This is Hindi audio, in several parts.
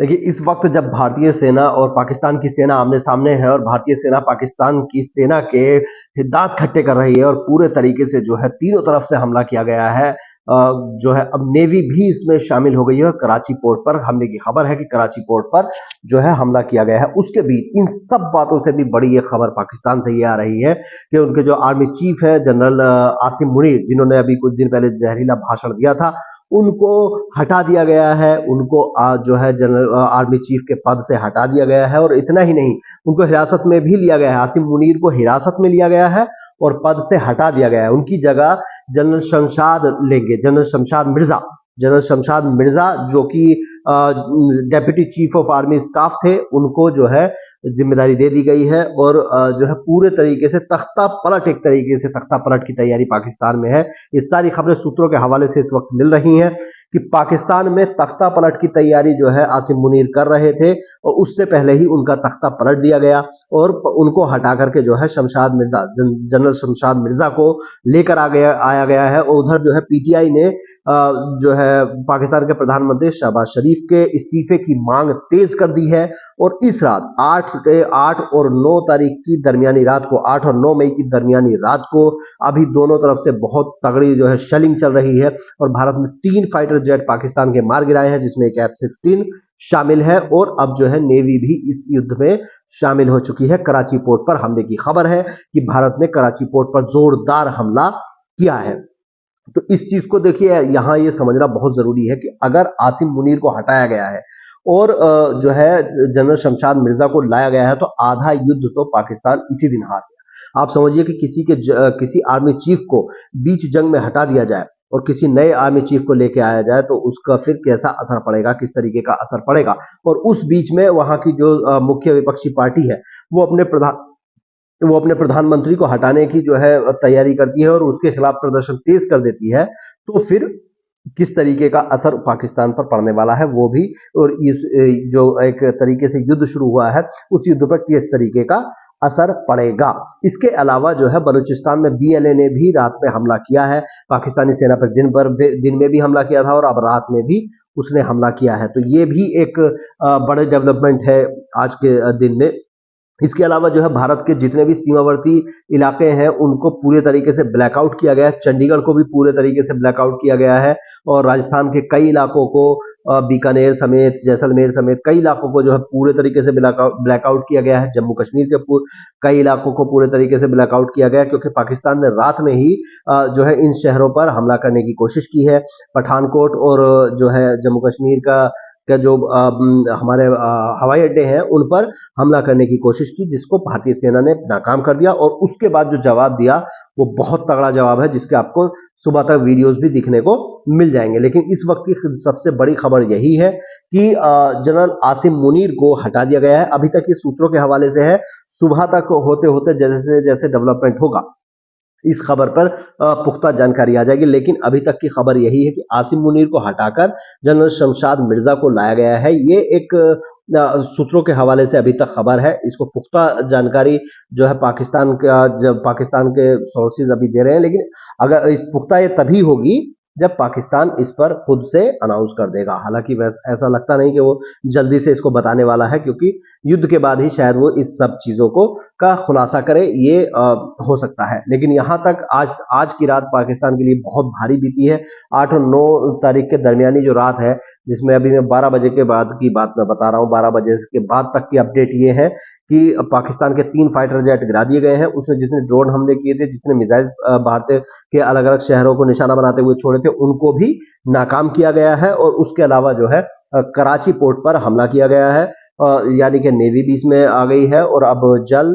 देखिए, इस वक्त जब भारतीय सेना और पाकिस्तान की सेना आमने-सामने है और भारतीय सेना पाकिस्तान की सेना के दाँत खट्टे कर रही है और पूरे तरीके से जो है तीनों तरफ से हमला किया गया है। जो है अब नेवी भी इसमें शामिल हो गई है और कराची पोर्ट पर हमले की खबर है कि कराची पोर्ट पर जो है हमला किया गया है। उसके बीच इन सब बातों से भी बड़ी ये खबर पाकिस्तान से ये आ रही है कि उनके जो आर्मी चीफ है जनरल आसिम मुनीर, जिन्होंने अभी कुछ दिन पहले जहरीला भाषण दिया था, उनको हटा दिया गया है। उनको जो है जनरल आर्मी चीफ के पद से हटा दिया गया है और इतना ही नहीं, उनको हिरासत में भी लिया गया है। आसिम मुनीर को हिरासत में लिया गया है और पद से हटा दिया गया है। उनकी जगह जनरल शमशाद लेंगे, जनरल शमशाद मिर्जा जो कि deputy chief of army staff थे, उनको जो है जिम्मेदारी दे दी गई है और जो है पूरे तरीके से तख्ता पलट, एक तरीके से तख्ता पलट की तैयारी पाकिस्तान में है। ये सारी खबरें सूत्रों के हवाले से इस वक्त मिल रही हैं कि पाकिस्तान में तख्ता पलट की तैयारी जो है आसिम मुनीर कर रहे थे और उससे पहले ही उनका तख्ता पलट दिया गया और उनको हटा करके जो है शमशाद मिर्जा, जनरल शमशाद मिर्जा को लेकर आया गया है। और उधर जो है पीटीआई ने जो है पाकिस्तान के प्रधानमंत्री शहबाज शरीफ के इस्तीफे की मांग तेज कर दी है और इस रात 8 और 9 तारीख की दरमियानी रात को, 8 और 9 मई की दरमियानी रात को अभी दोनों तरफ से बहुत तगड़ी जो है शेलिंग चल रही है और भारत में 3 फाइटर जेट पाकिस्तान के मार गिराए हैं, जिसमें एक F-16 शामिल है और अब जो है नेवी भी इस युद्ध में शामिल हो चुकी है। कराची पोर्ट पर हमले की खबर है कि भारत ने कराची पोर्ट पर जोरदार हमला किया है। तो इस चीज को देखिए, यहां ये समझना बहुत जरूरी है कि अगर आसिम मुनीर को हटाया गया है और जो है जनरल शमशाद मिर्जा को लाया गया है तो आधा युद्ध तो पाकिस्तान इसी दिन हार गया। आप समझिए कि किसी आर्मी चीफ को बीच जंग में हटा दिया जाए और किसी नए आर्मी चीफ को लेके आया जाए तो उसका फिर कैसा असर पड़ेगा, किस तरीके का असर पड़ेगा। और उस बीच में वहां की जो मुख्य विपक्षी पार्टी है वो अपने प्रधानमंत्री को हटाने की जो है तैयारी करती है और उसके खिलाफ प्रदर्शन तेज कर देती है, तो फिर किस तरीके का असर पाकिस्तान पर पड़ने वाला है वो भी, और इस जो एक तरीके से युद्ध शुरू हुआ है उस युद्ध पर किस तरीके का असर पड़ेगा। इसके अलावा जो है बलूचिस्तान में बीएलए ने भी रात में हमला किया है। पाकिस्तानी सेना पर दिन में भी हमला किया था और अब रात में भी उसने हमला किया है। तो ये भी एक बड़े डेवलपमेंट है आज के दिन में। इसके अलावा जो है भारत के जितने भी सीमावर्ती इलाके हैं उनको पूरे तरीके से ब्लैकआउट किया गया है। चंडीगढ़ को भी पूरे तरीके से ब्लैकआउट किया गया है और राजस्थान के कई इलाकों को, बीकानेर समेत, जैसलमेर समेत कई इलाकों को जो है पूरे तरीके से ब्लैकआउट किया गया है। जम्मू कश्मीर के कई इलाकों को पूरे तरीके से ब्लैकआउट किया गया है क्योंकि पाकिस्तान ने रात में ही जो है इन शहरों पर हमला करने की कोशिश की है। पठानकोट और जो है जम्मू कश्मीर का जो हमारे हवाई अड्डे हैं उन पर हमला करने की कोशिश की, जिसको भारतीय सेना ने नाकाम कर दिया और उसके बाद जो जवाब दिया वो बहुत तगड़ा जवाब है, जिसके आपको सुबह तक वीडियोस भी दिखने को मिल जाएंगे। लेकिन इस वक्त की सबसे बड़ी खबर यही है कि जनरल आसिम मुनीर को हटा दिया गया है। अभी तक ये सूत्रों के हवाले से है, सुबह तक होते होते जैसे जैसे डेवलपमेंट होगा इस खबर पर पुख्ता जानकारी आ जाएगी। लेकिन अभी तक की खबर यही है कि आसिम मुनीर को हटाकर जनरल शमशाद मिर्जा को लाया गया है। ये एक सूत्रों के हवाले से अभी तक खबर है। इसको पुख्ता जानकारी जो है पाकिस्तान के सोर्सेज अभी दे रहे हैं, लेकिन अगर इस पुख्ता ये तभी होगी जब पाकिस्तान इस पर खुद से अनाउंस कर देगा। हालांकि वैसा ऐसा लगता नहीं कि वो जल्दी से इसको बताने वाला है, क्योंकि युद्ध के बाद ही शायद वो इस सब चीजों को का खुलासा करे, ये हो सकता है। लेकिन यहां तक आज की रात पाकिस्तान के लिए बहुत भारी बीती है। 8 और 9 तारीख के दरमियानी जो रात है, जिसमें अभी मैं 12 बजे के बाद की बात मैं बता रहा हूँ, 12 बजे के बाद तक की अपडेट ये है कि पाकिस्तान के 3 फाइटर जेट गिरा दिए गए हैं। उसने जितने ड्रोन हमले किए थे, जितने मिसाइल भारत के अलग अलग शहरों को निशाना बनाते हुए छोड़े थे, उनको भी नाकाम किया गया है। और उसके अलावा जो है कराची पोर्ट पर हमला किया गया है, यानी कि नेवी भी इसमें आ गई है और अब जल,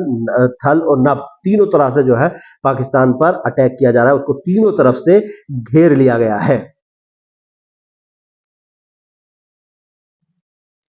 थल और नभ तीनों तरह से जो है पाकिस्तान पर अटैक किया जा रहा है। उसको तीनों तरफ से घेर लिया गया है।